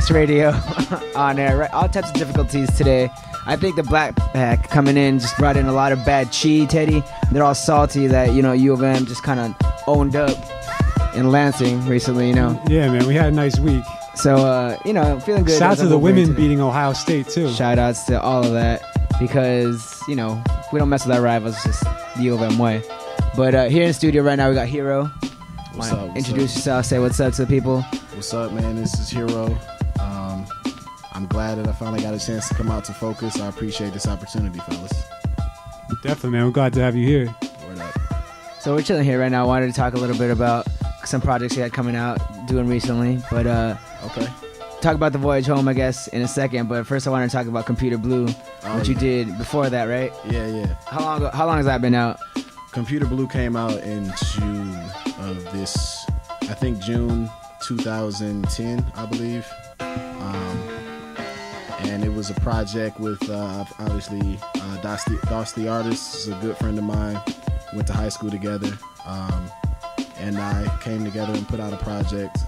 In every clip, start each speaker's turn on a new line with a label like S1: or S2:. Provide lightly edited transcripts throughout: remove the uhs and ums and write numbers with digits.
S1: Focus Radio on air. Right, all types of difficulties today. I think the Black Pack coming in just brought in a lot of bad chi, Teddy. They're all salty that, U of M just kind of owned up in Lansing recently,
S2: Yeah, man, we had a nice week.
S1: So, feeling good.
S2: Shout out to the women beating Ohio State, too.
S1: Shout outs to all of that because, we don't mess with our rivals. It's just the U of M way. But here in the studio right now, we got Hir-O.
S3: What's up?
S1: Introduce yourself. Say what's up to the people.
S3: What's up, man? This is Hir-O. I'm glad that I finally got a chance to come out to Focus. I appreciate this opportunity, fellas.
S2: Definitely, man. We're glad to have you here.
S3: Word up.
S1: So we're chilling here right now. I wanted to talk a little bit about some projects you had coming out, doing recently. But
S3: okay.
S1: Talk about the Voyage Home, I guess, in a second. But first, I want to talk about Computer Blue, you did before that, right?
S3: Yeah.
S1: How long has that been out?
S3: Computer Blue came out in June of this, I think June 2010, I believe. And it was a project with, obviously, Dos the artist is a good friend of mine. Went to high school together. And I came together and put out a project.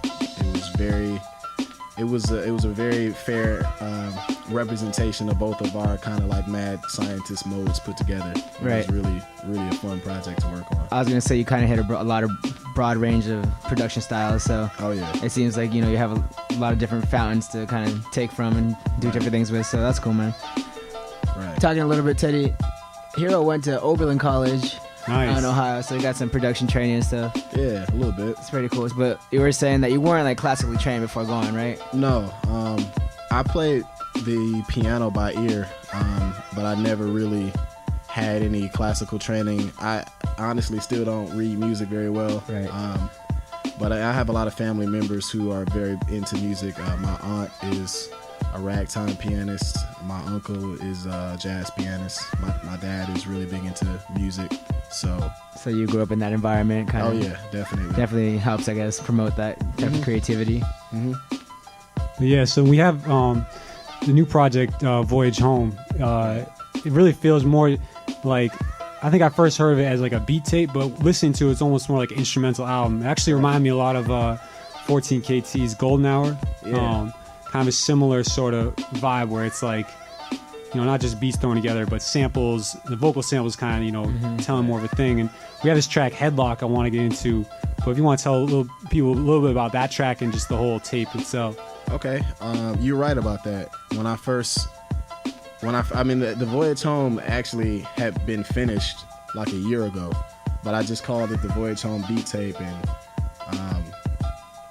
S3: It was a very fair representation of both of our kind of like mad scientist modes put together. It was really a fun project to work on.
S1: I was gonna say you kind of hit a lot of broad range of production styles. So it seems like you have a lot of different fountains to kind of take from and do different things with. So that's cool, man.
S3: Right.
S1: Talking a little bit, Teddy. Hir-O went to Oberlin College.
S2: Nice.
S1: In Ohio, so you got some production training and stuff.
S3: Yeah, a little bit.
S1: It's pretty cool. But you were saying that you weren't like classically trained before going, right?
S3: No. I played the piano by ear, but I never really had any classical training. I honestly still don't read music very well.
S1: Right.
S3: But I have a lot of family members who are very into music. My aunt is a ragtime pianist. My uncle is a jazz pianist. My dad is really big into music. So
S1: you grew up in that environment, kind of.
S3: Oh yeah, definitely.
S1: Definitely helps, I guess, promote that type of creativity.
S3: Mm-hmm.
S2: But yeah, so we have the new project, Voyage Home. It really feels more like, I think I first heard of it as like a beat tape, but listening to it, it's almost more like an instrumental album. It actually reminded me a lot of 14KT's Golden Hour.
S3: Yeah.
S2: Kind of a similar sort of vibe where it's like, not just beats thrown together, but samples, the vocal samples kind of, telling more of a thing. And we have this track, Headlock, I want to get into. But if you want to tell people a little bit about that track and just the whole tape itself.
S3: Okay. You're right about that. The Voyage Home actually had been finished like a year ago, but I just called it the Voyage Home beat tape, and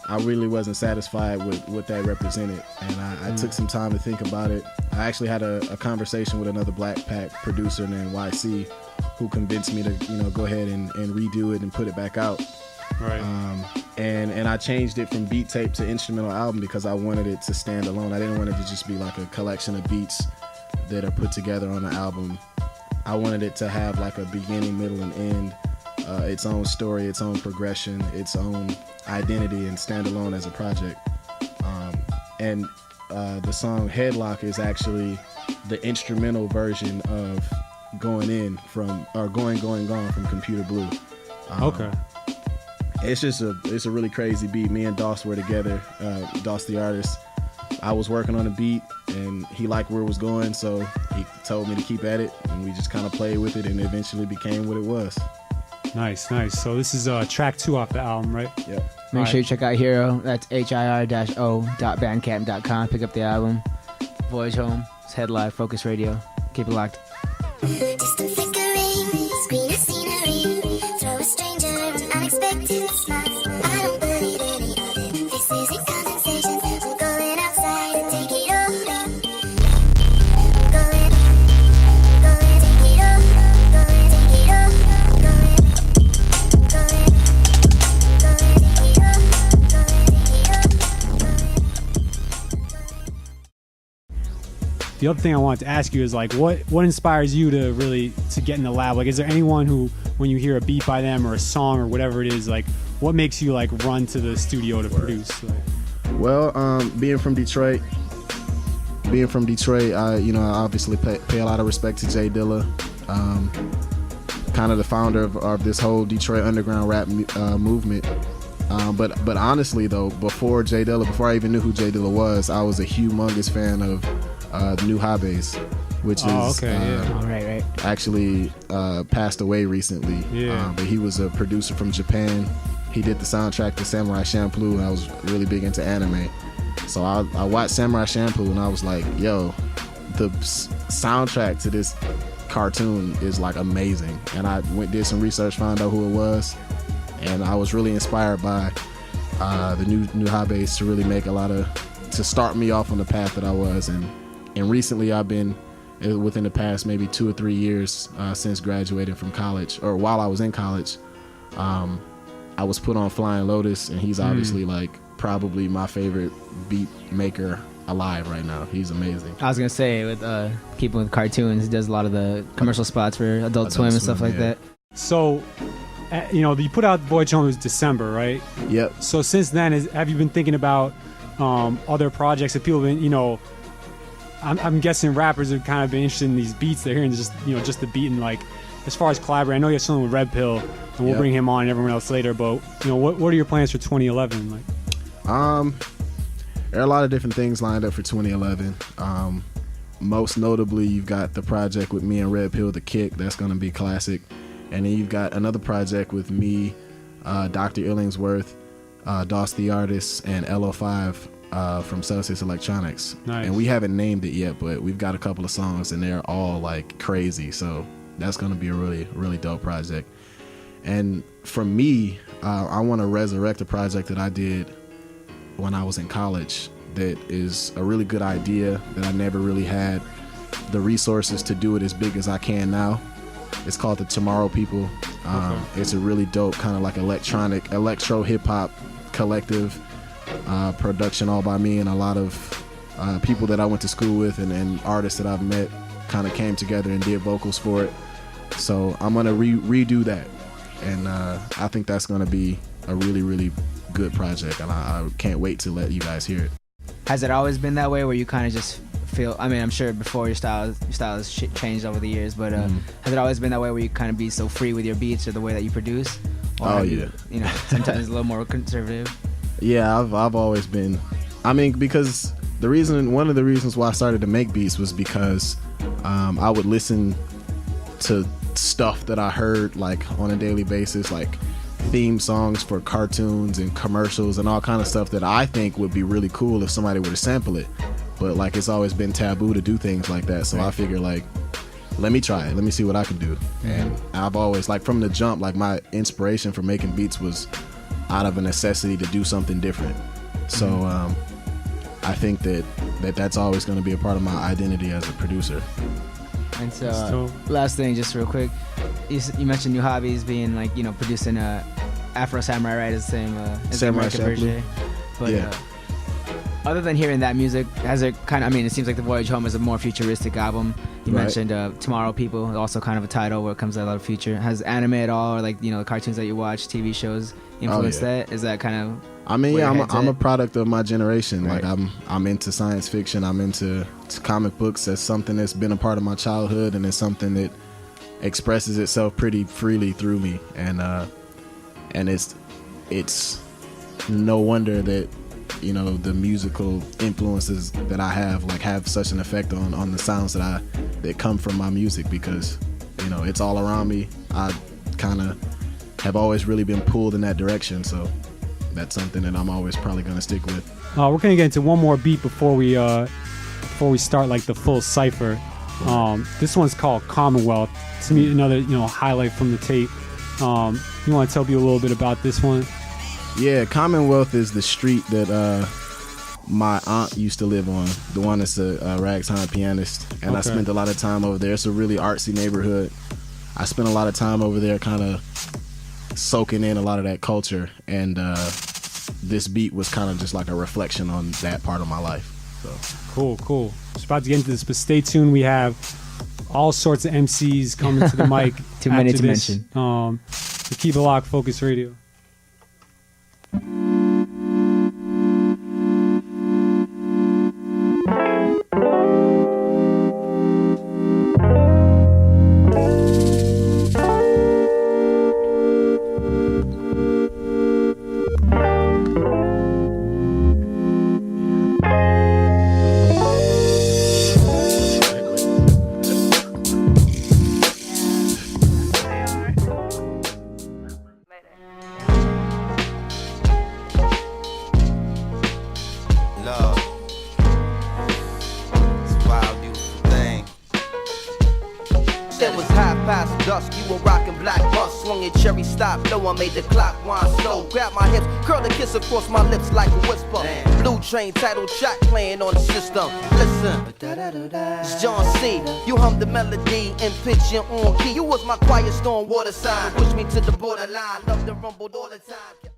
S3: I really wasn't satisfied with what that represented, and I took some time to think about it. I actually had a conversation with another Black Pack producer named YC, who convinced me to go ahead and redo it and put it back out.
S2: Right.
S3: And I changed it from beat tape to instrumental album because I wanted it to stand alone. I didn't want it to just be like a collection of beats that are put together on an album. I wanted it to have like a beginning, middle, and end, its own story, its own progression, its own identity, and stand alone as a project. And the song Headlock is actually the instrumental version of Going Gone from Computer Blue.
S2: Okay.
S3: It's a really crazy beat. Me and Dos were together, Dos the artist. I was working on a beat and he liked where it was going, so he told me to keep at it, and we just kind of played with it, and eventually became what it was.
S2: Nice. So this is track 2 off the album, right?
S3: Yep.
S1: Make sure you check out Hir-O. That's hir-o.bandcamp.com. Pick up the album. Voyage Home. It's Headlight Focus Radio. Keep it locked.
S4: Distant flickering, screen of scenery. Throw a stranger an unexpected smile. I don't believe any of it. This isn't condensation. I'm going outside and take it all. Going, take it all. Going, take it all. Going, take it all.
S2: The other thing I wanted to ask you is like, what inspires you to get in the lab? Like, is there anyone who, when you hear a beat by them or a song or whatever it is, like, what makes you like run to the studio to produce? Like,
S3: well, being from Detroit, I obviously pay a lot of respect to Jay Dilla, kind of the founder of this whole Detroit underground rap movement. But honestly though, before Jay Dilla, before I even knew who Jay Dilla was, I was a humongous fan of New Hobbies, which is
S1: right.
S3: actually passed away recently.
S2: Yeah.
S3: But he was a producer from Japan. He did the soundtrack to Samurai Champloo, and I was really big into anime. So I watched Samurai Champloo, and I was like, yo, the soundtrack to this cartoon is like amazing. And I did some research, found out who it was, and I was really inspired by the new Hobbies to really make to start me off on the path that I was. And recently I've been, within the past maybe 2 or 3 years since graduating from college, or while I was in college, I was put on Flying Lotus, and he's obviously like probably my favorite beat maker alive right now. He's amazing.
S1: I was gonna say, with keeping with cartoons, he does a lot of the commercial spots for Adult Swim and stuff like that.
S2: So, you put out Voyage Home was December, right?
S3: Yep.
S2: So since then, have you been thinking about other projects that people have been, I'm guessing rappers have kind of been interested in these beats they're hearing, just the beat, and like, as far as collaborating, I know you have something with Red Pill, and we'll bring him on and everyone else later, but what are your plans for 2011? Like,
S3: there are a lot of different things lined up for 2011. Most notably, you've got the project with me and Red Pill, The Kick. That's going to be classic. And then you've got another project with me, Dr. Illingsworth, Doss the Artist, and LO5 from Celsius Electronics.
S2: Nice.
S3: And we haven't named it yet, but we've got a couple of songs, and they're all like crazy. So that's going to be a really, really dope project. And for me, I want to resurrect a project that I did when I was in college that is a really good idea that I never really had the resources to do it as big as I can now. It's called the Tomorrow People. It's a really dope kind of like electro hip-hop collective production all by me, and a lot of people that I went to school with and artists that I've met kind of came together and did vocals for it. So I'm going to redo that, and I think that's going to be a really, really good project, and I can't wait to let you guys hear it.
S1: Has it always been that way, where you kind of just feel, I mean, I'm sure before your style has changed over the years, but has it always been that way, where you kind of be so free with your beats or the way that you produce? Or sometimes a little more conservative?
S3: Yeah, I've always been. I mean, because one of the reasons why I started to make beats was because I would listen to stuff that I heard like on a daily basis, like theme songs for cartoons and commercials and all kind of stuff that I think would be really cool if somebody were to sample it. But like, it's always been taboo to do things like that. So I figure, like, let me try it. Let me see what I can do. And I've always, like, from the jump, like, my inspiration for making beats was out of a necessity to do something different. So I think that's always going to be a part of my identity as a producer.
S1: And so, last thing, just real quick, you mentioned New Hobbies being like, producing Afro Samurai, right? Is the same as
S3: Samurai
S1: the American version. But other than hearing that music, has it kind of, I mean, it seems like the Voyage Home is a more futuristic album. You mentioned Tomorrow People, also kind of a title where it comes out a lot of future. Has anime at all, or like, the cartoons that you watch, TV shows influenced that? Is that kind of?
S3: I mean, yeah, I'm a product of my generation. Right. Like, I'm into science fiction. I'm into comic books. As something that's been a part of my childhood, and it's something that expresses itself pretty freely through me. And it's no wonder that the musical influences that I have such an effect on the sounds that come from my music, because it's all around me. I kind of have always really been pulled in that direction. So that's something that I'm always probably going to stick with.
S2: We're going to get into one more beat before we start like the full cipher. This one's called Commonwealth. It's gonna be another highlight from the tape. You want to tell people a little bit about this one?
S3: Yeah, Commonwealth is the street that my aunt used to live on, the one that's a ragtime pianist, and I spent a lot of time over there. It's a really artsy neighborhood. I spent a lot of time over there kind of soaking in a lot of that culture, and this beat was kind of just like a reflection on that part of my life. So
S2: cool. Just about to get into this, but stay tuned. We have all sorts of MCs coming to the mic.
S1: Too many to mention.
S2: So keep it locked, Focus Radio.
S5: dusk, you were rocking black bus. Swung your cherry stop, no one made the clock wind slow. Grab my hips, curl a kiss across my lips like a whisper. Blue Train title track playing on the system. Listen, it's John C. You hummed the melody and pitch your own key. You was my quiet storm water sign. Push me to the borderline, love the rumble all the time.